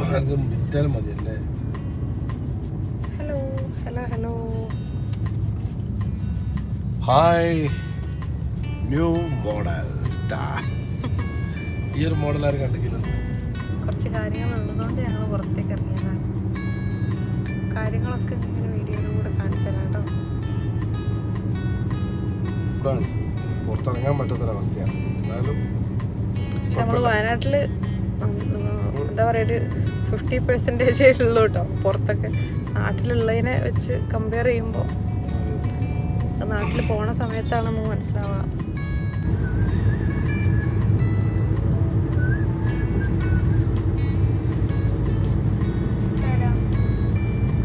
ആർക്കും വിറ്റാലും മതിയല്ലേ. Hello hello hello hi, new model star. ഈ ഒരു മോഡൽ ആരും കണ്ടിട്ടില്ല. കുറച്ച് കാര്യങ്ങളുള്ളതുകൊണ്ട് ഞങ്ങൾ പുറത്തേക്ക് ഇറങ്ങിയതാണ്. കാര്യങ്ങളൊക്കെ ഇങ്ങനെ വീഡിയോയിലൂടെ കാണിച്ചു തരാം കേട്ടോ. പുറത്തിറങ്ങാൻ പറ്റാത്തൊരവസ്ഥയാണ്. എന്നാലും പക്ഷെ നമ്മൾ വയനാട്ടിൽ എന്താ പറയുക, ഒരു 50% ഉള്ളൂ കേട്ടോ. പുറത്തൊക്കെ നാട്ടിലുള്ളതിനെ വെച്ച് കമ്പയർ ചെയ്യുമ്പോൾ നാട്ടിൽ പോണ സമയത്താണ് നമുക്ക് മനസ്സിലാവുക.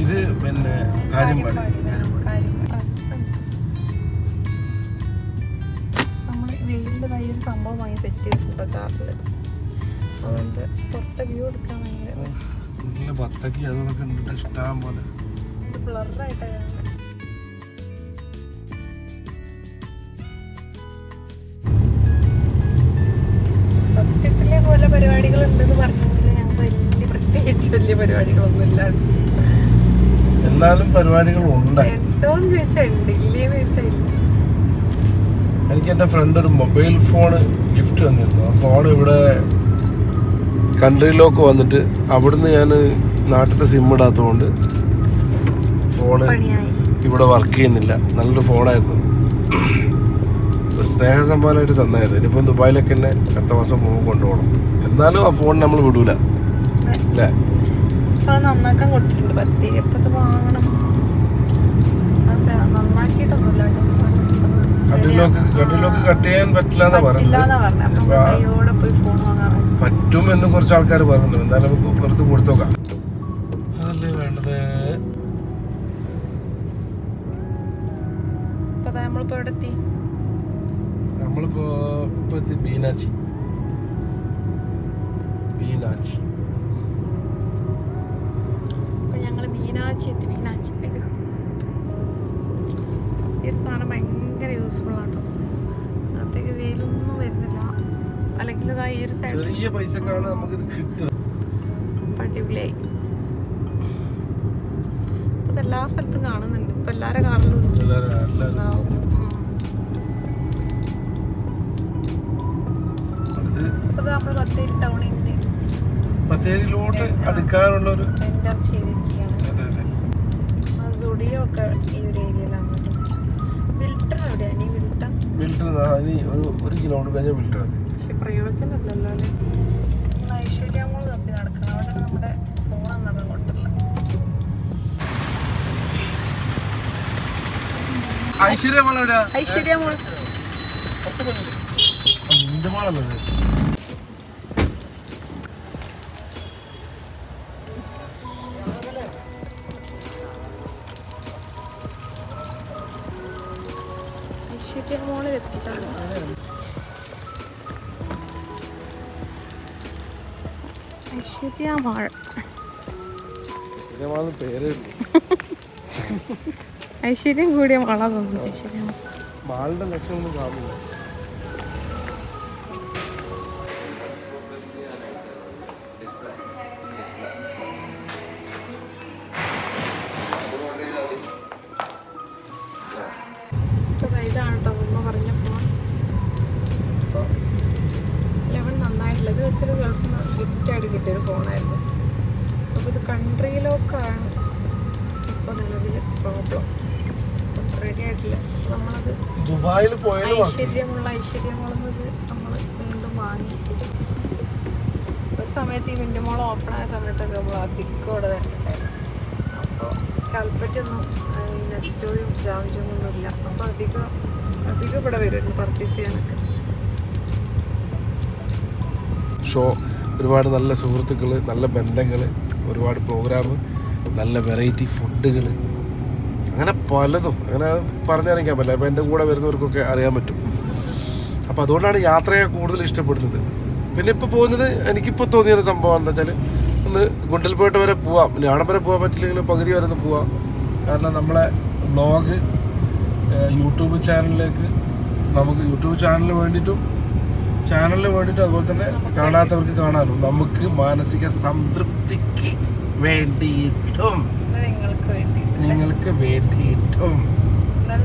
ഇത് പിന്നെ കാര്യം നമ്മൾ വെയിലിൻ്റെതായ ഒരു സംഭവം വാങ്ങി സെറ്റ് ചെയ്തിട്ടുണ്ടോ കാറിൽ. അതുകൊണ്ട് പുറത്തെ വ്യൂ എടുക്കാൻ ഭയങ്കര ബത്തക്കി അതൊക്കെ കണ്ടിട്ട് ഇഷ്ടം പോലെ ബ്ലറായിട്ടാണ്. സത്യത്തിലെ പോലെ പരിപാടികൾ ഉണ്ടെന്ന് പറഞ്ഞെങ്കിൽ ഞങ്ങൾക്ക് പ്രത്യേകിച്ച് വലിയ പരിപാടികളൊന്നും ഇല്ലാണ്ട്. എന്നാലും പരിപാടികൾ ഉണ്ട്. ഉണ്ടോന്ന് ചോദിച്ചാൽ ഉണ്ട്, ഇല്ലേന്ന് ചോദിച്ചാൽ ഇല്ല. എനിക്ക് എൻ്റെ ഫ്രണ്ട് ഒരു മൊബൈൽ ഫോണ് ഗിഫ്റ്റ് തന്നിരുന്നു. ആ ഫോൺ ഇവിടെ കൺട്രിയിലൊക്കെ വന്നിട്ട് അവിടുന്ന് ഞാൻ നാട്ടിലത്തെ സിം ഇടാത്തതുകൊണ്ട് ഫോണ് ഇവിടെ വർക്ക് ചെയ്യുന്നില്ല. നല്ലൊരു ഫോണായിരുന്നു, ഒരു സ്നേഹ സമ്മാനമായിട്ട് തന്നായിരുന്നു. ഇനിയിപ്പം ദുബായിലൊക്കെ തന്നെ അടുത്ത മാസം കൊണ്ടുപോകണം. എന്നാലും ആ ഫോൺ നമ്മൾ വിടൂല അല്ലേ. നന്നാക്കാൻ കൊടുത്തിട്ടുണ്ട്. എപ്പത് വാങ്ങണം, നന്നാക്കിയിട്ടൊന്നുമില്ല. കണ്ടിലൊക്കെ കട്ട് ചെയ്യാൻ പറ്റില്ലാന്നാ പറഞ്ഞത്. പറ്റും എന്ന് കുറച്ച് ആൾക്കാർ പറഞ്ഞു. എന്തായാലും നമുക്ക് പുറത്ത് കൊടുത്തോക്കാം. അതല്ലേ വേണ്ടത്. നമ്മളിപ്പോ ബീനാച്ചി. ഞങ്ങള് മീനാച്ചി എത്തി. ഈ ഒരു സാധനം ഭയങ്കര യൂസ്ഫുൾ ആട്ടോ. അകത്തേക്ക് വെയിലൊന്നും വരുന്നില്ല. അല്ലെങ്കിൽ ഈ ഒരു സൈഡ് ചെറിയ പൈസക്കാണ് നമുക്കിത് കിട്ടുന്നത്. അടിപൊളിയായി. ഇപ്പൊ എല്ലാ സ്ഥലത്തും കാണുന്നുണ്ട്. ഇപ്പൊ എല്ലാവരുടെ കാറിലും നമ്മൾ ബത്തേരി ടൗണിന്റെ ബത്തേരിയിലോട്ട് അടുക്കാനുള്ള ഒരു എൻ്റർ ചെയ്തിരിക്കുകയാണ്. സുഡിയോ ഒക്കെ ഈ ഒരു ഏരിയയിലാണ്. വിൽട്ടൺ എവിടെയാണ്? ഈ വിൽട്ടൺ ഇനി ഒരു കിലോമീറ്റർ കഴിഞ്ഞാൽ വിൽട്ടൺ എത്തി. പക്ഷെ പ്രയോജനമില്ലല്ലോ അല്ലേ. ഐശ്വര്യ മോൾ തപ്പി നടക്കണം. അവിടെ നമ്മുടെ ഫോണൊന്നും കൊണ്ടില്ല. ഐശ്വര്യ മോൾ മോളിൽ എത്തിയിട്ടാണ്. ഐശ്വര്യം കൂടിയ മാള തോന്നുന്നു. ഐശ്വര്യം മാളിന്റെ ലക്ഷണമൊന്നും കാണില്ല. ഇതാണ് കേട്ടോ അമ്മ പറഞ്ഞ ഫോൺ. 11 നന്നായിട്ടില്ല. ഇത് വെച്ചൊരു ഗൾഫിൽ നിന്ന് ഗിഫ്റ്റായിട്ട് കിട്ടിയൊരു ഫോണായിരുന്നു. അപ്പോൾ ഇത് കൺട്രിയിലൊക്കെയാണ് ഇപ്പോൾ നിലവിൽ പ്രോബ്ലം. റെഡി ആയിട്ടില്ല. നമ്മളത് ദുബായിൽ ഐശ്വര്യമോളെന്നത് നമ്മൾ വീണ്ടും വാങ്ങി. ഒരു സമയത്ത് ഈ വിൻഡുമോൾ ഓപ്പൺ ആയ സമയത്തൊക്കെ നമ്മൾ അധികോടെ വരുന്നുണ്ടായിരുന്നു. അപ്പോൾ കൽപ്പറ്റൊന്നും നെസ്റ്റോയും ജാംജൊന്നും ഇല്ല. അപ്പോൾ അധികം ഇവിടെ വരുമായിരുന്നു പർച്ചേസ് ചെയ്യാനൊക്കെ. ഒരുപാട് നല്ല സുഹൃത്തുക്കൾ, നല്ല ബന്ധങ്ങൾ, ഒരുപാട് പ്രോഗ്രാം, നല്ല വെറൈറ്റി ഫുഡുകൾ, അങ്ങനെ പലതും അങ്ങനെ പറഞ്ഞറിയിക്കാൻ പറ്റില്ല. അപ്പോൾ എൻ്റെ കൂടെ വരുന്നവർക്കൊക്കെ അറിയാൻ പറ്റും. അപ്പോൾ അതുകൊണ്ടാണ് യാത്രയെ കൂടുതൽ ഇഷ്ടപ്പെടുന്നത്. പിന്നെ ഇപ്പോൾ പോകുന്നത് എനിക്കിപ്പോൾ തോന്നിയൊരു സംഭവം എന്താ വെച്ചാൽ, ഒന്ന് ഗുണ്ടൽപേട്ട് വരെ പോവാം. ഇനി അവിടെ വരെ പോകാൻ പറ്റില്ലെങ്കിൽ പകുതി വരെ ഒന്ന് പോവാം. കാരണം നമ്മളെ വ്ളോഗ് യൂട്യൂബ് ചാനലിലേക്ക്, നമുക്ക് യൂട്യൂബ് ചാനലിന് വേണ്ടിയിട്ടും ചാനലിന് വേണ്ടിയിട്ട് അതുപോലെ തന്നെ കാണാത്തവർക്ക് കാണാനും നമുക്ക് മാനസിക സംതൃപ്തിക്ക് വേണ്ടിയിട്ടും നിങ്ങൾക്ക് വേണ്ടി നിങ്ങൾക്ക് വേണ്ടിയിട്ടും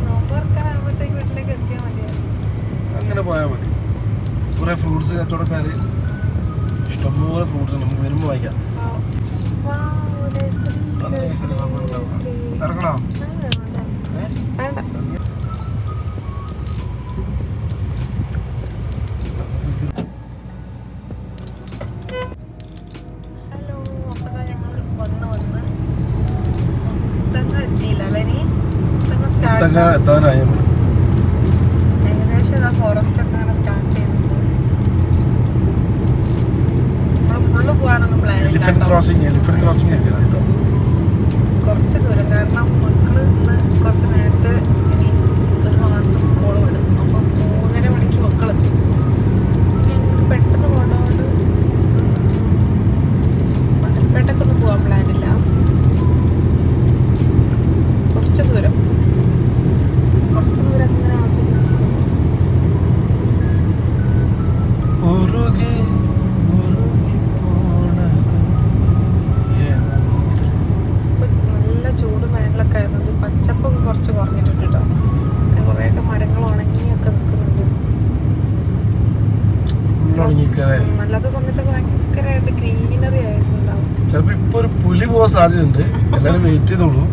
നോമ്പ് തുറക്കാനാകുമ്പോഴത്തേക്ക് വീട്ടിലേക്ക് എത്തിയാൽ മതിയായിരുന്നു. അങ്ങനെ പോയാൽ മതി. കുറേ ഫ്രൂട്ട്സ് കച്ചവടക്കാർ ഇഷ്ടംപോലെ ഫ്രൂട്ട്സ് നമുക്ക് വരുമ്പോൾ വാങ്ങിക്കാം. ഇറങ്ങണോ? ഹലോ, അപ്പോൾ ഞങ്ങൾ വന്ന് മുത്തങ്ങ എത്തിയില്ല അല്ലേ? ഇനി മുത്തങ്ങ സ്റ്റാർട്ട് എത്താനായി. ഏകദേശം ഫോറസ്റ്റ് ഒക്കെ അങ്ങനെ സ്റ്റാർട്ട് ചെയ്യുന്നുണ്ട്. നമ്മൾ ഫുള്ള് പോകാനൊന്നും പ്ലാൻ എലിഫന്റ് ക്രോസിംഗ് ഒക്കെ കുറച്ച് ദൂരം. കാരണം മക്കള് ഇന്ന് കുറച്ച് നേരത്തെ ഇനി ഒരു മാസം സ്കൂൾ വിടും. അപ്പം 3:30 മണിക്ക് മക്കളെത്തും. ഞങ്ങൾക്ക് പെട്ടെന്ന് പോകേണ്ടതുകൊണ്ട് മണ്ടൽപേട്ടൊക്കൊന്നും പോകാൻ പ്ലാനില്ല. കുറച്ച് ദൂരം ഇങ്ങനെ ആസ്വദിച്ച് നല്ല ചൂട് മേഖലൊക്കെ ആയതുകൊണ്ട് പച്ചപ്പൊക്കെ കുറച്ച് കുറഞ്ഞിട്ടുണ്ട് കേട്ടോ. കുറേയൊക്കെ മരങ്ങൾ ഉണങ്ങിയൊക്കെ നിൽക്കുന്നുണ്ട്. അല്ലാത്ത സമയത്തൊക്കെ ഭയങ്കരമായിട്ട് ഗ്രീനറി ആയിട്ടുണ്ടാവും. ചിലപ്പോ ഇപ്പൊ ഒരു പുലി പോകാൻ സാധ്യതയുണ്ട്. എല്ലാരും വെയിറ്റ് ചെയ്തോളൂ.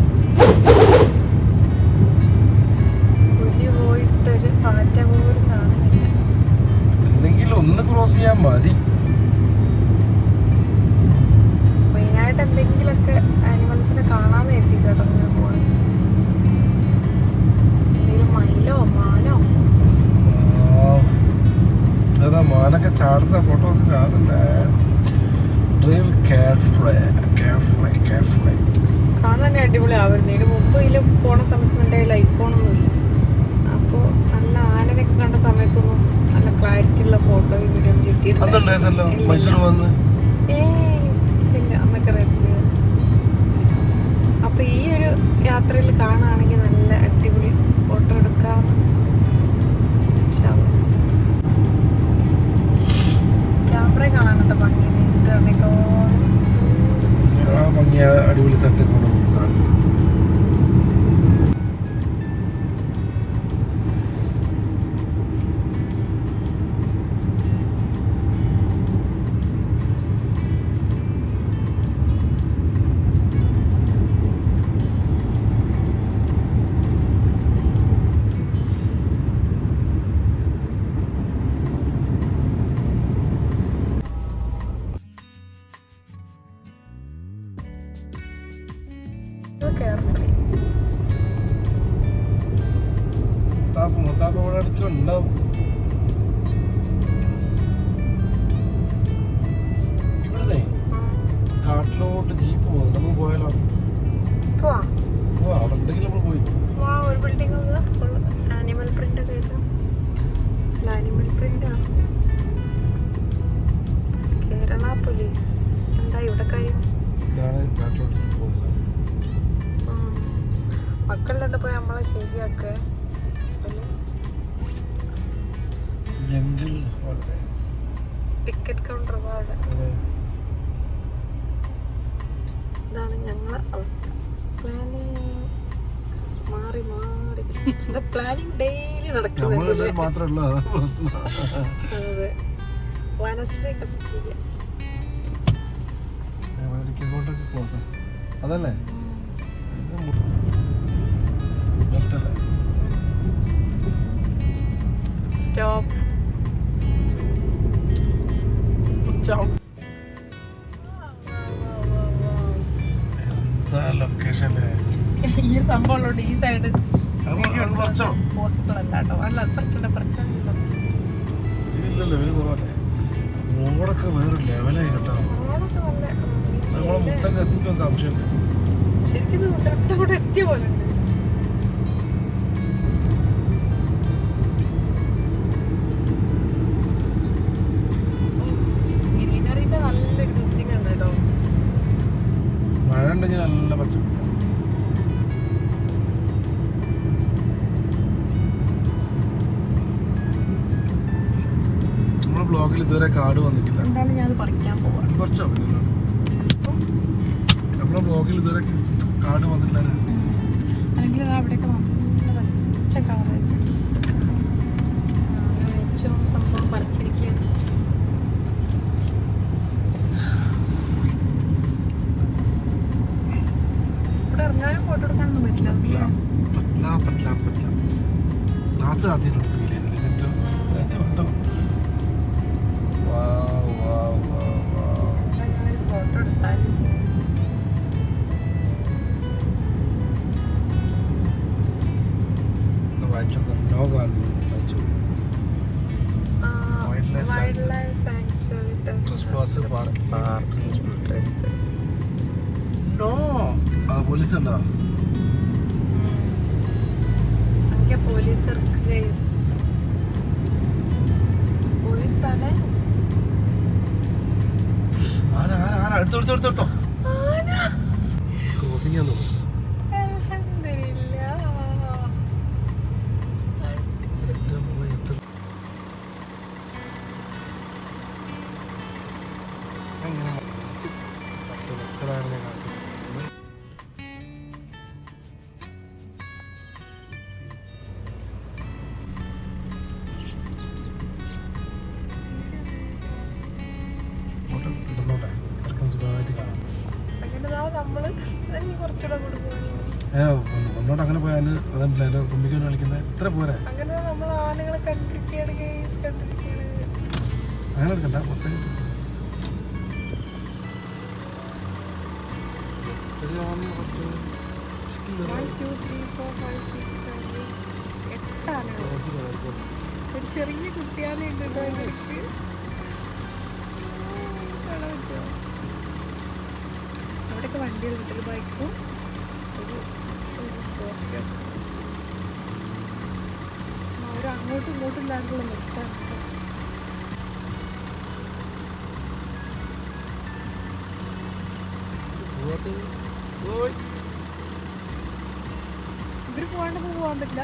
പുലി പോയിട്ടൊരു പാറ്റ പോലും കാണുന്നില്ല. എന്തെങ്കിലും ഒന്ന് ക്രോസ് ചെയ്യാൻ മതി. മെയിനായിട്ട് എന്തെങ്കിലുമൊക്കെ ആനിമൽസിനെ കാണാൻ എത്തിയിട്ടോ ഇങ്ങനെ പോകണം. എന്തെങ്കിലും മയിലോ മാനോ. അതാ മാനൊക്കെ ചാടുന്ന ഫോട്ടോ ഒക്കെ കാണുന്നേ. ഡ്രൈവ് കെയർഫുള്ളി കാണാൻ അടിപൊളി ആവുന്നു. ഇതിന് മുമ്പ് ഇതിൽ പോണ സമയത്ത് എൻ്റെ കയ്യിൽ ഐഫോണൊന്നും ഇല്ല. അപ്പോൾ നല്ല ആനനൊക്കെ കണ്ട സമയത്തൊന്നും നല്ല ക്ലാരിറ്റി ഉള്ള ഫോട്ടോ വീഡിയോ ഒന്നും കിട്ടിയിട്ടില്ല. മൈസൂർ വന്ന് ഇല്ല അന്നൊക്കെ റെഡി. അപ്പോൾ ഈ ഒരു യാത്രയിൽ കാണുകയാണെങ്കിൽ നല്ല അടിപൊളി ഫോട്ടോ എടുക്കാം. ക്യാമറ കാണാനുണ്ട് ഭംഗി. നേരിട്ട് ഭംഗിയ അടിപൊളി സ്ഥലത്തേക്ക് കൊണ്ട് കാണിച്ചു. മുത്താപ്പ് ഇവിടെ അടുത്ത് ഉണ്ടാവും. ഇവിടുന്നേ കാട്ടിലോട്ട് ജീപ്പ് പോകുന്നു. നമുക്ക് പോയാലോ? അവിടെ ഉണ്ടെങ്കിൽ നമ്മൾ പോയി. ഒരു ബിൽഡിംഗ് ആനിമൽ പ്രിന്റ് ഒക്കെ ആയിട്ട്. ആനിമൽ പ്രിന്റ് ആണ്. കേരള പോലീസ് എന്താ ഇവിടെ കാര്യം? ഇതാണ് കാട്ടിലോട്ട് ജീപ്പ് പോകുന്നത്. മക്കളിലൊക്കെ പോയി നമ്മളെ ശരിയാക്കേ. ജംഗിൾ ഹോളിഡേയ്സ് ടിക്കറ്റ് കൗണ്ടർ അവിടെ. ഇതാണ് ഞങ്ങളെ അവസ്ഥ. പ്ലാനിങ് മാറി പ്ലാനിങ് ഡെയിലി നടക്കുന്നുണ്ട്. അതെ, വനശ്രീ കഫറ്റീരിയ അതല്ലേ? സ്റ്റോപ്പ് ഈ സംഭവമുള്ളതുകൊണ്ട് ഈ സൈഡ് പോസിബിൾ അല്ല കേട്ടോ. അല്ല അത്രയ്ക്കുള്ള പ്രശ്നം റോഡൊക്കെ വേറെ ലെവലായി കേട്ടോ. നമ്മളെ മുത്തൊക്കെ എത്തിക്കാൻ സംശയം. ശരിക്കും കൂടെ എത്തിയ പോലെ ഉണ്ട്. ഗ്രീനറിന്റെ നല്ലൊരു മിസ്സിംഗ് ഉണ്ട് കേട്ടോ. മഴ ഉണ്ടെങ്കിൽ നല്ല പച്ചപ്പ്. ഇതുവരെ കാർഡ് വന്നിട്ടില്ല. എന്തായാലും ഞാൻ പറിക്കാൻ പോവാം. കുറച്ചോ നമ്മുടെ ബ്ലോഗിൽ ഇതുവരെ കാർഡ് വന്നിട്ടില്ല. അല്ലെങ്കിൽ അവിടെയൊക്കെ നല്ല പച്ച കളറായിരിക്കും. ഏറ്റവും സംഭവം പറിച്ചിരിക്കുകയാണ്. ഇവിടെ ഇറങ്ങാനും ഫോട്ടോ എടുക്കാനൊന്നും പറ്റില്ല. ക്ലാസ് ആദ്യം ഫീൽ ചെയ്തില്ല. ഫോട്ടോ എടുത്താലും പോലീസ് ഉണ്ടോ? പോലീസ് തന്നെ എടുത്തോ ക്രോസിംഗ് ആണെന്ന് തോന്നുന്നു. ഒന്നോട്ട് അങ്ങനെ പോയാൽ അതല്ല തുമ്പിക്കൊണ്ട് കളിക്കുന്നത് എത്ര പോരാ. അങ്ങനെ എടുക്കണ്ട മൊത്തം ഒരു ചെറിയ കുട്ടിയാനുണ്ട്. അവിടെയൊക്കെ വണ്ടികൾ കിട്ടും. ബൈക്കും അവർ അങ്ങോട്ടും ഇങ്ങോട്ടും ഇല്ലാണ്ടുള്ള നിർത്താൻ. ഇവര് പോകാണ്ട് പോകാൻ പറ്റില്ല.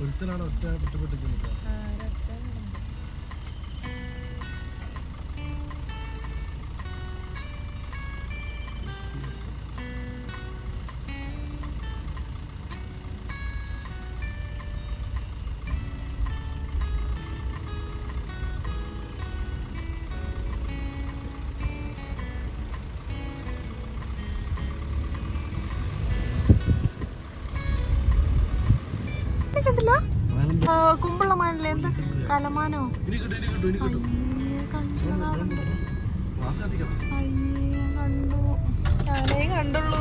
ഒരുത്തനാണ് ഒറ്റപ്പെട്ട് കുമ്പുള്ള മാനല്ലേ? എന്താ കലമാനോ? കണ്ടു, ഞാനേ കണ്ടുള്ളൂ.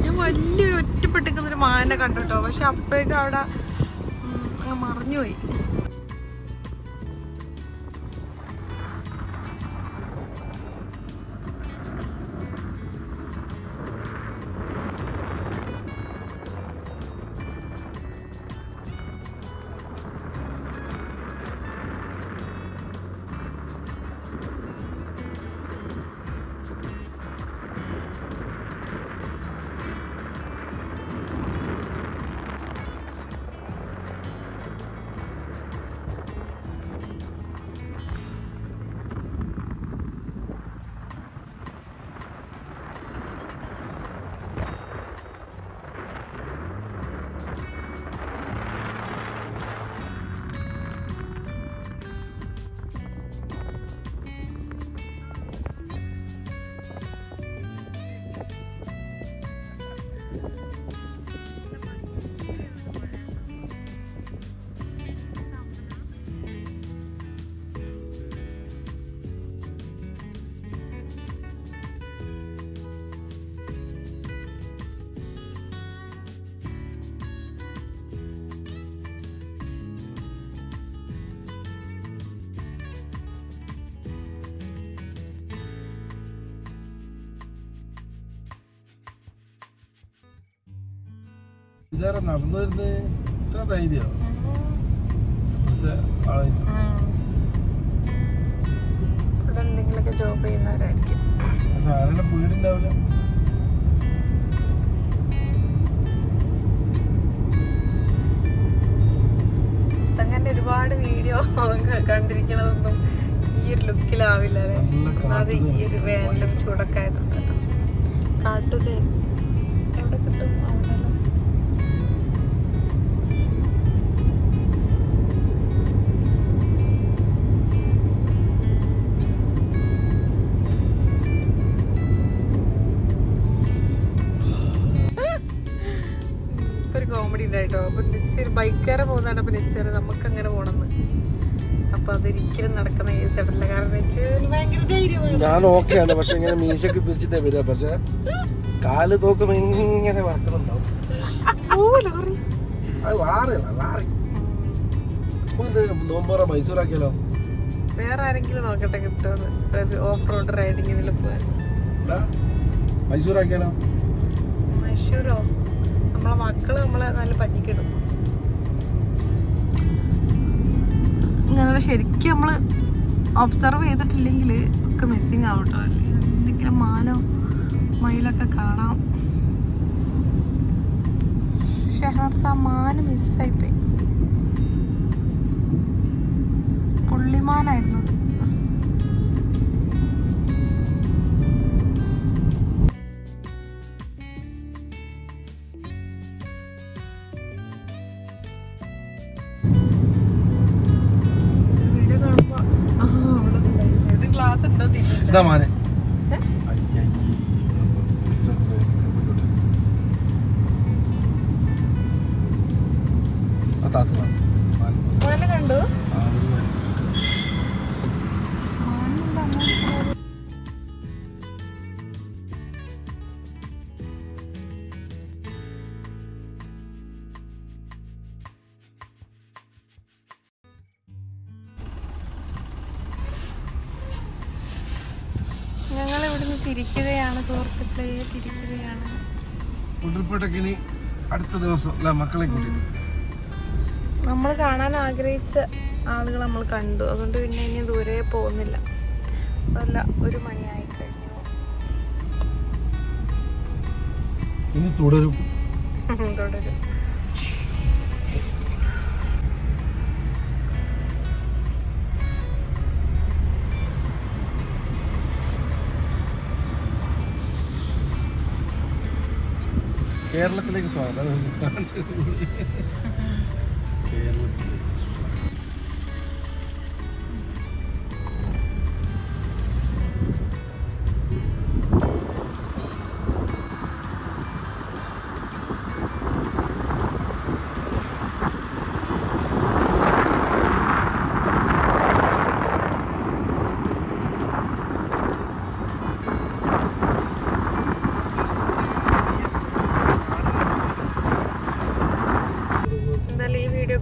ഞാൻ വലിയൊരു ഒറ്റപ്പെട്ടിരിക്കുന്നൊരു മാനെ കണ്ടു കേട്ടോ. പക്ഷെ അപ്പോഴേക്കും അവിടെ മറിഞ്ഞുപോയി. ഇതാരാ നടന്നു വരുന്നത്? ഇത്ര ധൈര്യമോ ഇവിടുത്തെ ആളെ? ഇവിടെ എന്തെങ്കിലുമൊക്കെ ജോബ് ചെയ്യുന്നവരായിരിക്കും. ആരുടെ വീടുണ്ടാവില്ല. തങ്ങനെ ഒരുപാട് വീഡിയോ കണ്ടിരിക്കണതൊന്നും ഈ ഒരു ലുക്കിലാവില്ല അല്ലേ? അത് ഈ ഒരു വേനലും ചൂടൊക്കെ ആയതുകൊണ്ട് കാട്ടില് എവിടെ കിട്ടും അവിടെ. ഒരു കോമഡി ഉണ്ടായിട്ടോ. അപ്പൊ നിശ്ചയം ബൈക്കാരെ പോകുന്നതാണ്. അപ്പൊ നിശ്ചയം നമുക്ക് അങ്ങനെ പോണെന്ന്. അപ്പൊ അതൊരിക്കലും നടക്കുന്ന കേസല്ല. കാരണം ഭയങ്കര ധൈര്യമാണ്. ഞാൻ ഓക്കെയാണ്, പക്ഷെ ഇങ്ങനെ മീശൊക്കെ പിരിച്ചിട്ടേ വരിക. പക്ഷെ കാല് തോക്കുമ്പോ ഇങ്ങനെ വറക്കുന്നുണ്ടാവും. അത് നോമ്പോറ മൈസൂരാക്കിയാലോ? വേറെ ആരെങ്കിലും നോക്കട്ടെ കിട്ടുമെന്ന്. ഓഫ് റോഡ് റൈഡിങ് ഇതിൽ പോവാൻ. മൈസൂരാക്കിയാലോ? മൈസൂരോ? നമ്മളെ മക്കള് നമ്മളെ നല്ല പഞ്ഞിക്കിടും. ഇങ്ങനെ ശരിക്കും നമ്മള് ഒബ്സർവ് ചെയ്തിട്ടില്ലെങ്കിൽ ഒക്കെ മിസ്സിങ് ആവട്ടോ. എന്തെങ്കിലും മാനോ മയിലൊക്കെ കാണാം. പക്ഷെ അതിനകത്ത് ആ മാന് മിസ്സായിപ്പോയി. പുള്ളിമാനായിരുന്നു. മാനെ കണ്ടു. ഞങ്ങൾ ഇവിടുന്ന് തിരിക്കുകയാണ് സുഹൃത്തുക്കളെ, തിരിക്കുകയാണ്. ഉരുൾപൊട്ടക്കിനി അടുത്ത ദിവസം അല്ല മക്കളെ കൂട്ടിട്ട്. നമ്മൾ കാണാൻ ആഗ്രഹിച്ച ആളുകൾ നമ്മൾ കണ്ടു. അതുകൊണ്ട് പിന്നെ ഇനി ദൂരെ പോകുന്നില്ല. അല്ല 1 മണിയായി കഴിഞ്ഞു. ഇനി തുടരും. തുടരും. കേരളത്തിലേക്ക് സ്വാഗതം. കേരളത്തിലേക്ക്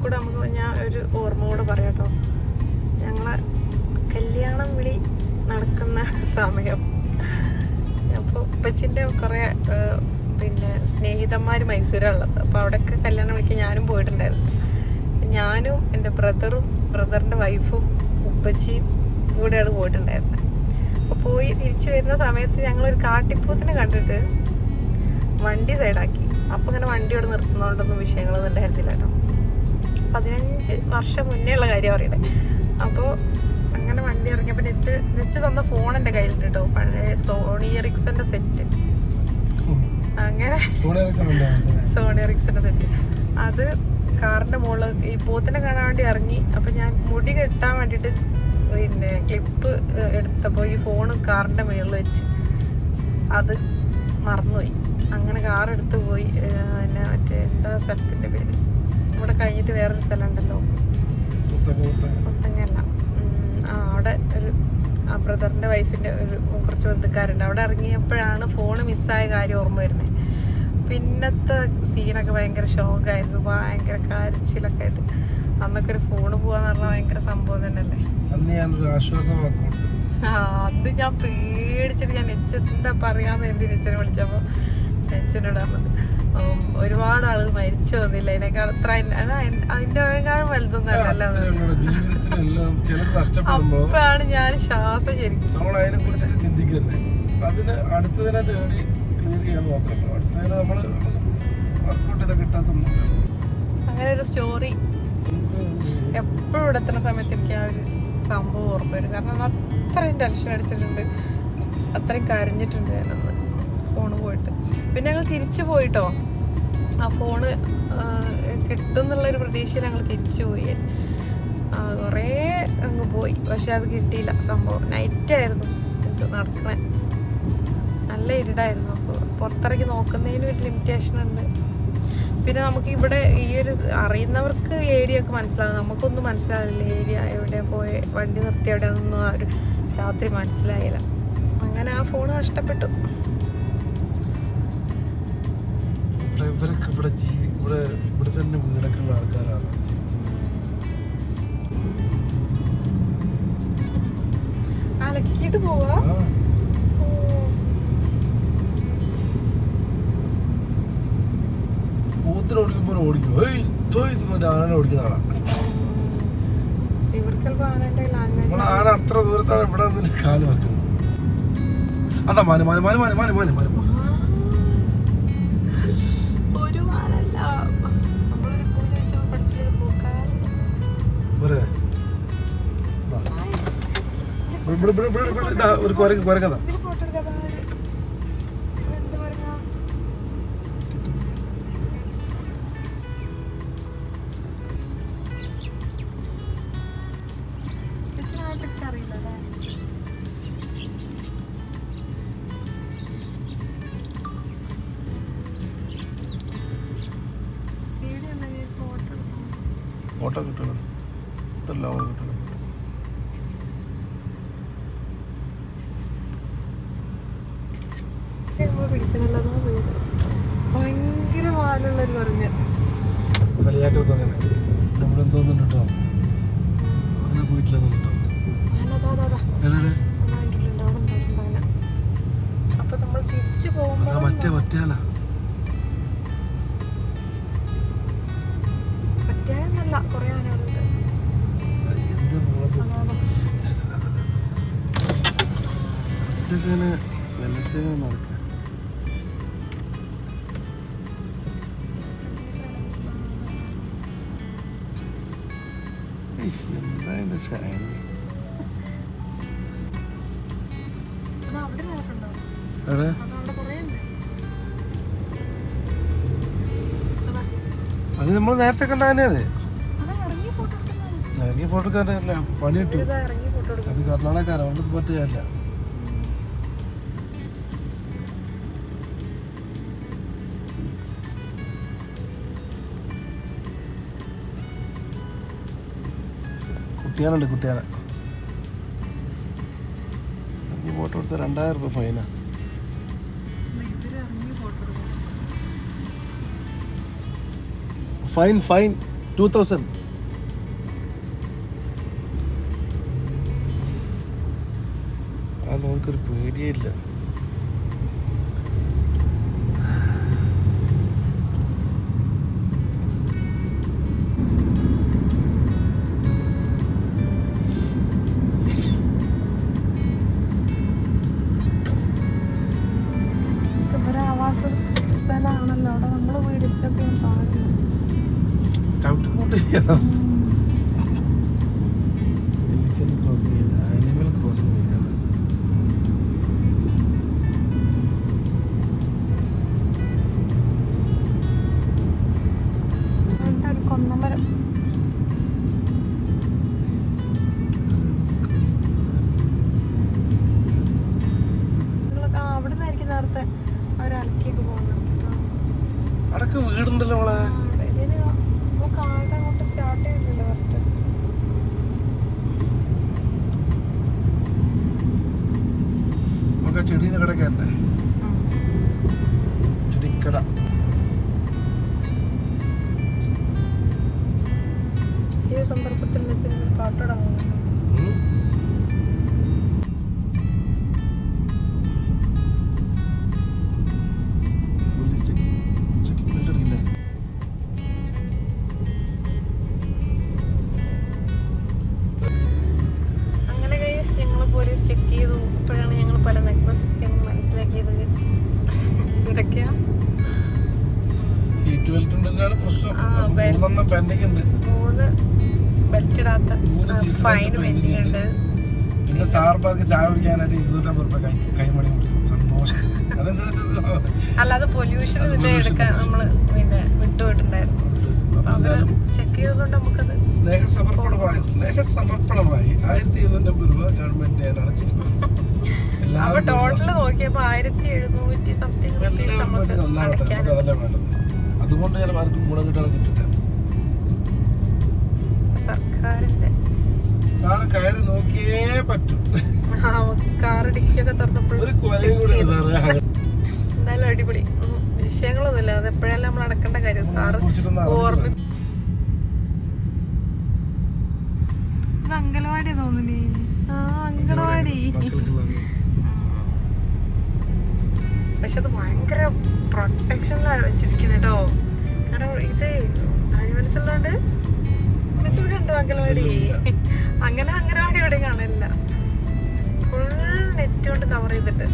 കൂടെ നമുക്ക് ഞാൻ ഒരു ഓർമ്മ കൂടെ പറയാട്ടോ. ഞങ്ങളെ കല്യാണം വിളി നടക്കുന്ന സമയം അപ്പോൾ ഉപ്പച്ചിൻ്റെ കുറേ പിന്നെ സ്നേഹിതന്മാർ മൈസൂരുള്ളത്. അപ്പോൾ അവിടെയൊക്കെ കല്യാണം വിളിക്കാൻ ഞാനും പോയിട്ടുണ്ടായിരുന്നു. ഞാനും എൻ്റെ ബ്രദറിൻ്റെ വൈഫും ഉപ്പച്ചിയും കൂടെയാണ് പോയിട്ടുണ്ടായിരുന്നത്. അപ്പോൾ പോയി തിരിച്ചു വരുന്ന സമയത്ത് ഞങ്ങളൊരു കാട്ടിപ്പൂത്തിനെ കണ്ടിട്ട് വണ്ടി സൈഡാക്കി. അപ്പോൾ ഇങ്ങനെ വണ്ടി ഇവിടെ നിർത്തുന്നതുകൊണ്ടൊന്നും വിഷയങ്ങളൊന്നും ഉണ്ടായിരുന്നില്ല കേട്ടോ. 15 വർഷം മുന്നേ ഉള്ള കാര്യം പറയണേ. അപ്പോൾ അങ്ങനെ വണ്ടി ഇറങ്ങിയപ്പോൾ നെച്ച് തന്ന ഫോൺ എൻ്റെ കയ്യിലുണ്ട് കേട്ടോ. പഴയ സോണി എറിക്സൻ്റെ സെറ്റ്. അങ്ങനെ സോണി എറിക്സൻ്റെ സെറ്റ് അത് കാറിൻ്റെ മുകളിൽ ഈ പോത്തിനെ കാണാൻ വേണ്ടി ഇറങ്ങി. അപ്പം ഞാൻ മുടി കെട്ടാൻ വേണ്ടിയിട്ട് പിന്നെ ക്ലിപ്പ് എടുത്തപ്പോൾ ഈ ഫോണ് കാറിൻ്റെ മുകളിൽ വെച്ച് അത് മറന്നുപോയി. അങ്ങനെ കാറെടുത്ത് പോയി. പിന്നെ മറ്റേ എന്താ സ്ഥലത്തിൻ്റെ പേര് ഇവിടെ കഴിഞ്ഞിട്ട് വേറൊരു സ്ഥലം ഉണ്ടല്ലോ, മുത്തങ്ങല്ല. അവിടെ ഒരു ബ്രദറിൻ്റെ വൈഫിൻ്റെ കുറച്ച് ബന്ധുക്കാരുണ്ട്. അവിടെ ഇറങ്ങിയപ്പോഴാണ് ഫോണ് മിസ്സായ കാര്യം ഓർമ്മ വരുന്നത്. പിന്നത്തെ സീനൊക്കെ ഭയങ്കര ഷോക്കായിരുന്നു. ഭയങ്കര കരച്ചിലൊക്കെ ആയിട്ട്. അന്നൊക്കെ ഒരു ഫോണ് പോവാന്ന് പറഞ്ഞാൽ ഭയങ്കര സംഭവം തന്നെയല്ലേ. അന്ന് ഞാൻ പേടിച്ചിട്ട് ഞാൻ നെച്ചെന്താ പറയാന്ന് എഴുതി നെച്ചനെ വിളിച്ചപ്പോൾ നെച്ചനോട് പറഞ്ഞത് ഒരുപാട് ആള് മരിച്ചു വന്നില്ല. അതിനേക്കാൾ അത്ര അതിൻ്റെക്കാളും വലുതൊന്നല്ല. അപ്പോഴാണ് ഞാൻ ശ്വാസം ശരിക്കും അതിനെ കുറിച്ചിട്ട് ചിന്തിക്കരുത്. അതിന് അടുത്തതിനെ തേടി ക്ലിയർ ചെയ്യാൻ മാത്രമല്ല, അടുത്തതിനെ നമ്മള് വർക്കൗട്ട് ചെയ്താൽ കിട്ടാത്തൊന്നുമില്ല. അങ്ങനെ ഒരു സ്റ്റോറി എപ്പോഴും ഇവിടെ എത്തുന്ന സമയത്ത് എനിക്ക് ആ ഒരു സംഭവം ഓർമ്മ വരും. കാരണം അത്രയും ടെൻഷൻ അടിച്ചിട്ടുണ്ട്, അത്രയും കരഞ്ഞിട്ടുണ്ട് ഞാനന്ന് ഫോണ് പോയിട്ട്. പിന്നെ ഞങ്ങൾ തിരിച്ചു പോയിട്ടോ, ആ ഫോണ് കിട്ടും എന്നുള്ളൊരു പ്രതീക്ഷയിൽ ഞങ്ങൾ തിരിച്ചു പോയി. കുറേ അങ്ങ് പോയി, പക്ഷെ അത് കിട്ടിയില്ല. സംഭവം നൈറ്റായിരുന്നു ഇത് നടക്കണേ, നല്ല ഇരുടായിരുന്നു. അപ്പോൾ പുറത്തിറങ്ങി നോക്കുന്നതിന് ഒരു ലിമിറ്റേഷൻ ഉണ്ട്. പിന്നെ നമുക്ക് ഇവിടെ ഈ ഒരു അറിയുന്നവർക്ക് ഏരിയ ഒക്കെ മനസ്സിലാകും, നമുക്കൊന്നും മനസ്സിലാവില്ല. ഏരിയ എവിടെയാണ് പോയ വണ്ടി നിർത്തി എവിടെയാണെന്നൊന്നും ആ ഒരു രാത്രി മനസ്സിലായില്ല. അങ്ങനെ ആ ഫോൺ നഷ്ടപ്പെട്ടു. ഇവരൊക്കെ ഇവിടെ തന്നെ വീടൊക്കെ ഉള്ള ആൾക്കാരാണ്. അലക്കിയിട്ട് പോവാ. പൂത്തിന് ഓടിക്കുമ്പോൾ ഓടിക്കും, ആന ഓടിക്കുന്ന ആളാ. ആന അത്ര ദൂരത്താണ് ഇവിടെ നിന്നിട്ട് കാല് വെക്കുന്നത്. അതാ മാന് മാന് മാന് മാന് മാന് മാന് മാന് ഒരു കുരങ്ങതാ. ഫോട്ടോ കിട്ടണം, കിട്ടണം. ഭയങ്കര വാലുള്ളൊരു പറഞ്ഞ കളിയാക്കൽ കുറയാണ്. നമ്മളെന്തോന്നുണ്ട് കേട്ടോ, അങ്ങനെ പോയിട്ടില്ല കേട്ടോ. അപ്പൊ നമ്മൾ തിരിച്ചു പോകുമ്പോ മറ്റേല പറ്റാന്നല്ല, കൊറേ ആനകളുണ്ട്. നടക്ക എന്താ ശായന അത് നമ്മൾ നേരത്തെ കണ്ട തന്നെയാണ്. ഇറങ്ങി ഫോട്ടോ എടുക്കാനല്ല പണി കിട്ടും. അത് കർണാടകക്കാരാ, അതുകൊണ്ട് പറ്റുകയല്ല. കുട്ടിയാനുണ്ട്, കുട്ടിയാനെ ഇറങ്ങി ഫോട്ടോ എടുത്ത 2000 രൂപ ഫൈനാ. ഫൈൻ 2000. അത് നമുക്കൊരു പേടിയില്ല. സ്ഥലമാണല്ലോ അവിടെ, നമ്മൾ വീട് ഇഷ്ടപ്പെടുന്ന പാടില്ല. ചവിട്ടിക്കൂട്ട് എലിഫന്റ് ക്രോസിംഗ് ചെയ്ത, ആനിമൽ ക്രോസിംഗ് ചെയ്തത്. കൊന്നമരം അവിടെ നിന്നായിരിക്കും നേരത്തെ അവർ അലക്കിയൊക്കെ പോകുന്നുണ്ട്. അടക്ക വീടുണ്ടല്ലോ മോളെ. കാട് അങ്ങോട്ട് സ്റ്റാർട്ട് ചെയ്തില്ലല്ലോ കറക്റ്റ്. നമുക്ക് ചെടീൻ്റെ കട കയറണ്ടേ, ചെടിക്കട. ഈ സന്ദർഭത്തിൽ പാട്ടോടാൻ പോലീസ് ചെക്കിംഗ് പല നഗ്നസത്യങ്ങൾ മനസ്സിലാക്കിയത് എന്തൊക്കെയാ? സീറ്റ് ബെൽറ്റ് ഉണ്ടെന്നാണ് പ്രശ്നം. 3 പെൻഡിങ് ഉണ്ട്. 3 ബെൽറ്റ് ഇടാത്ത ഫൈൻ പെൻഡിങ് ഉണ്ട്. പിന്നെ സാർമാർക്ക് ചായ കുടിക്കാനായിട്ട് 250 രൂപ കൈമണി കൊടുത്തു. സന്തോഷം. അല്ലാതെ പൊല്യൂഷൻ ഇതിന്റെ എടുക്കാൻ നമ്മള് പിന്നെ വിട്ടുപോയിട്ടുണ്ടായിരുന്നു. ചെക്ക് ചെയ്തുകൊണ്ട് നമുക്കത് സ്നേഹസമർപ്പണമായി 1750 രൂപ ഗവൺമെന്റ് അടച്ചിരിക്കുന്നു. അപ്പൊ ടോട്ടല് നോക്കിയപ്പോ 1700 സംതിങ് അതുകൊണ്ട് ഞാൻ ആർക്കും ഗുണം കിട്ടാൻ കിട്ടില്ല. സർക്കാരിന്റെ സാറ് കയറി നോക്കിയേ പറ്റൂ. കാർ ഡിക്കിയൊക്കെ തുറന്നപ്പോൾ എന്തായാലും അടിപൊളി. വിഷയങ്ങളൊന്നുമില്ല. അത് എപ്പോഴെല്ലാം നമ്മൾ നടക്കേണ്ട കാര്യം. സാറ് ഓർമ്മ ഇത് അങ്കലവാടി തോന്നുന്നേ. ആ അങ്കലവാടി. പക്ഷെ അത് ഭയങ്കര പ്രൊട്ടക്ഷനിലാണ് വെച്ചിരിക്കുന്നത് കേട്ടോ. കാരണം ഇത് ആനിമൽസ് ഉള്ളതുകൊണ്ട് കണ്ടോ അങ്കലവാടി. അങ്ങനെ അങ്കലവാടി ഇവിടെ കാണില്ല. ഫുൾ നെറ്റ് കൊണ്ട് കവർ ചെയ്തിട്ട്.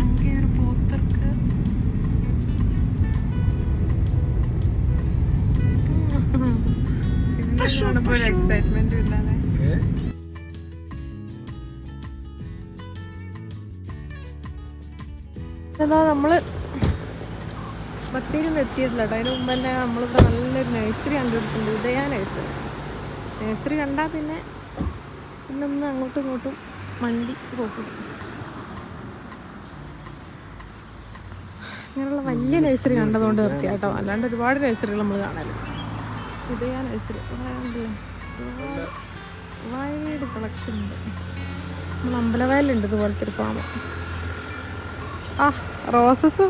അങ്ങനെ ഒരു പോത്തർക്ക് ഒരു എക്സൈറ്റ്മെന്റ് ഇല്ലാതെ. എന്നാ നമ്മള് ബത്തേരി എത്തിയിട്ടില്ല കേട്ടോ. അതിന് മുമ്പ് തന്നെ നമ്മളിവിടെ നല്ലൊരു നഴ്സറി കണ്ടുപിടിച്ചിട്ടുണ്ട്. ഉദയ നഴ്സറി. നഴ്സറി കണ്ടാൽ പിന്നെ ഒന്ന് അങ്ങോട്ടും ഇങ്ങോട്ടും വണ്ടി പോകും. ഇങ്ങനെയുള്ള വലിയ നഴ്സറി കണ്ടതുകൊണ്ട് നിർത്തി കേട്ടോ. അല്ലാണ്ട് ഒരുപാട് നഴ്സറികൾ നമ്മൾ കാണാറുണ്ട്. ഉദയ നഴ്സറി കണ്ടില്ലേ, വൈഡ് കളക്ഷൻ ഉണ്ട്. നമ്മൾ അമ്പലവയലുണ്ട് ഇതുപോലത്തെ ഒരു ഫാമ്. ആ റോസസ്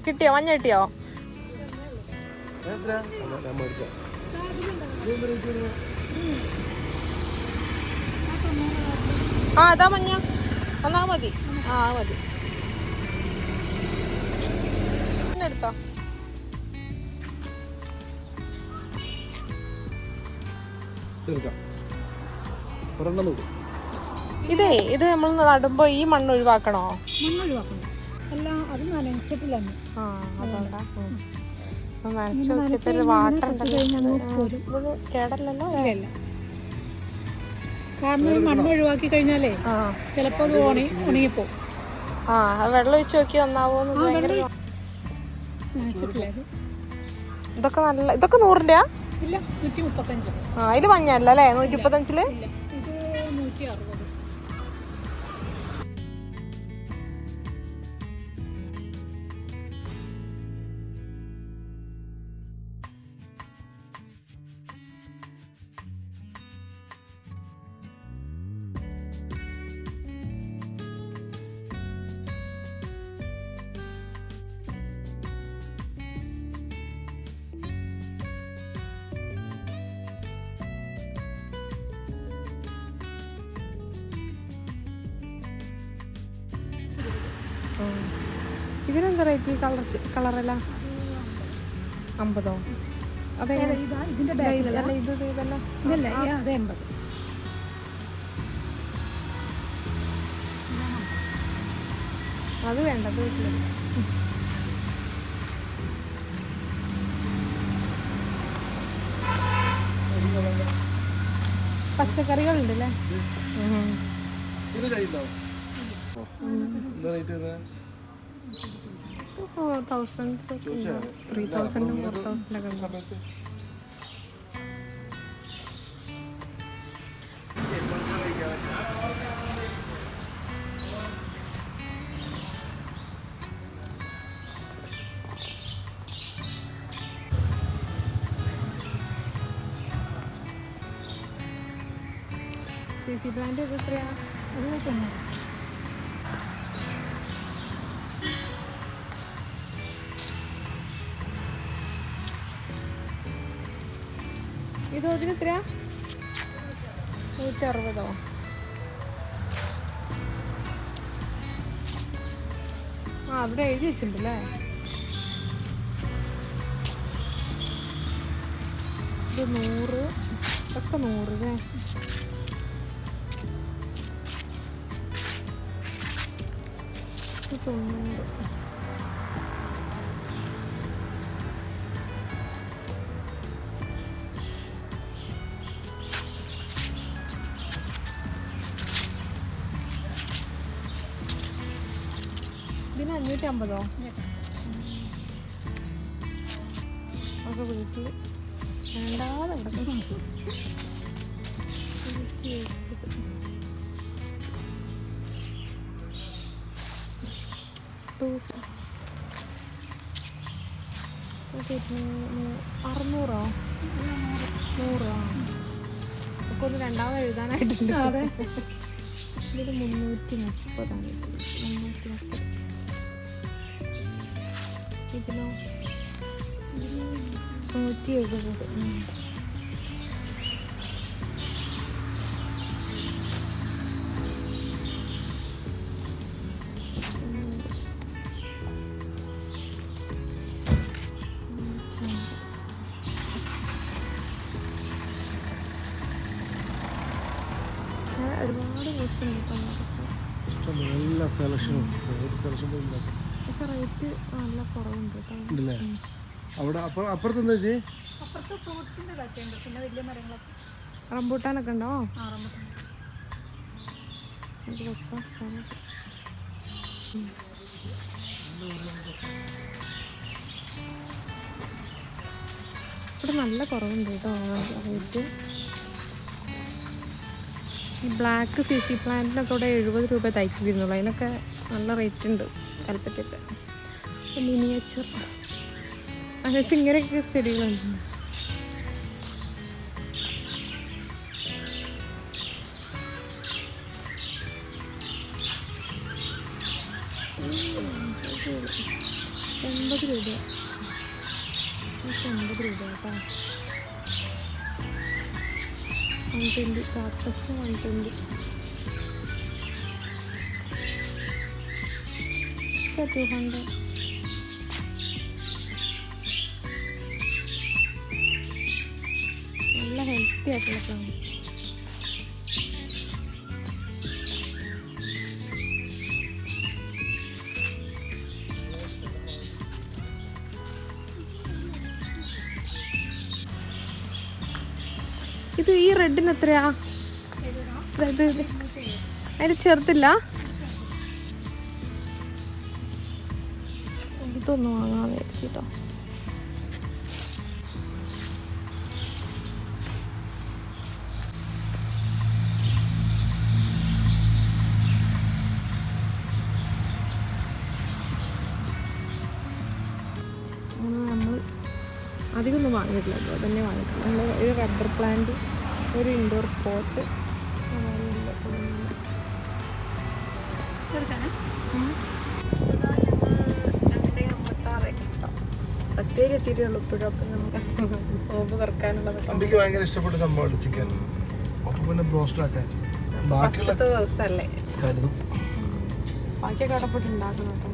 കിട്ടിയോ? മഞ്ഞ കിട്ടിയോ? ആ അതാ മഞ്ഞ. എന്നാ മതി. ആ മതി. എടുത്തോ. ഇതേ ഇത് നമ്മൾ നടുമ്പോ ഈ മണ്ണ് ഒഴിവാക്കണോ? അല്ല, അത് നനച്ചിട്ടില്ല. ആ അതുകൊണ്ടാ. നനച്ച് നോക്കിയിട്ട് വാട്ടർ കേടല്ലല്ലോ. കാരണം ഈ മണ്ണ് ഒഴിവാക്കി കഴിഞ്ഞാലേ ചിലപ്പോ അത് ഉണങ്ങിപ്പോ. ആ വെള്ളം ഒഴിച്ച് നോക്കി നന്നാവോന്ന്. ഇതൊക്കെ നല്ല. ഇതൊക്കെ 100-ന്റെയാ? ഇല്ല, 135. ആ ഇതില് മഞ്ഞല്ല അല്ലേ? 135. ഇത് 160. ഇതിനെന്താ റേറ്റ്? കളറല്ല 50. അതെ ഇതിന്റെ ഇതല്ല. ഇതല്ല, അത് 80. അത് വേണ്ട. അത് വീട്ടിലുണ്ട്. പച്ചക്കറികളുണ്ടല്ലേ? 3000 4000 CC ബ്രാൻഡ് ഇത് എത്രയാ? അത് 90. ഇത് അതിന് എത്രയാ? 160. ആ അവിടെ എഴുതി വെച്ചിട്ടുണ്ടല്ലേ. ഇത് 100, ഇതൊക്കെ 100 അല്ലേ. ഇത് 90. ഇതിന് 550. ഒക്കെ വീട്ടിൽ വേണ്ടാതെ കിടക്കുന്നു. അറുന്നൂറോ 100 ഒക്കെ ഒന്ന് രണ്ടാമത് എഴുതാനായിട്ടുണ്ട്. അതെ. ഇതിൽ 330. 330. ഇതിനോ 170. ഒരുപാട് ഓപ്ഷൻ കിട്ടും. നല്ല സെലക്ഷനും ഒരു സെലക്ഷൻ പോലും ഇല്ല. പക്ഷെ റേറ്റ് നല്ല കുറവുണ്ട് കേട്ടോ. ഉണ്ടല്ലേ അവിടെ അപ്പുറത്ത് എന്താ വെച്ചേ? അപ്പുറത്ത് ഫ്രൂട്ട്സിന്റെ ഇതൊക്കെ ഉണ്ട്, പിന്നെ വലിയ മരങ്ങളൊക്കെ. റംബൂട്ടാനൊക്കെ ഉണ്ടോ? റംബൂട്ടാൻ. ഇത് വെക്കാൻ സ്ഥലം. ഇവിടെ നല്ല കുറവുണ്ട് കേട്ടോ റേറ്റ്. ഈ ബ്ലാക്ക് CC പ്ലാന്റിനൊക്കെ ഇവിടെ 70 രൂപ തൈക്ക് വരുന്നുള്ളൂ. അതിനൊക്കെ നല്ല റേറ്റ് ഉണ്ട് കൽപ്പറ്റൊക്കെ. മിനിയേച്ചർ അങ്ങനെ ഇങ്ങനെയൊക്കെ ചെടികളുണ്ട്. $80 രൂപ. 80 രൂപ കേട്ടോ. 120. കാക്ടസിന് 120. 200. നല്ല ഹെൽത്തി ആയിട്ടുള്ള പ്ലാന്റ്. ഇത് ഈ റെഡിന് എത്രയാ? അതിന് ചെറുതില്ല. ഇതൊന്നും വാങ്ങാൻ കേട്ടോ. നമ്മൾ അധികമൊന്നും വാങ്ങിയിട്ടില്ല കേട്ടോ. തന്നെ വാങ്ങിയിട്ടില്ല. നമ്മൾ ഒരു റബ്ബർ പ്ലാന്റ്, ഒരു ഇൻഡോർ പോട്ട്, ചെറുക്കാനാ? 10 എത്തിയിട്ടുള്ളൂ ഇപ്പോഴും. അപ്പം നമുക്ക് നോമ്പ് തുറക്കാനുള്ളതൊക്കെ അമ്പിക്ക് ഭയങ്കര ഇഷ്ടപ്പെട്ട സംഭവമാണ് ചിക്കൻ. അപ്പോൾ പിന്നെ ബ്രോസ്റ്റ് ആക്കാച്ച് ബാക്കിയുള്ള ഫസ്റ്റത്തെ ദിവസമല്ലേ, കരുതും. ബാക്കിയൊക്കെ അടപ്പെട്ട് ഉണ്ടാക്കണം കേട്ടോ.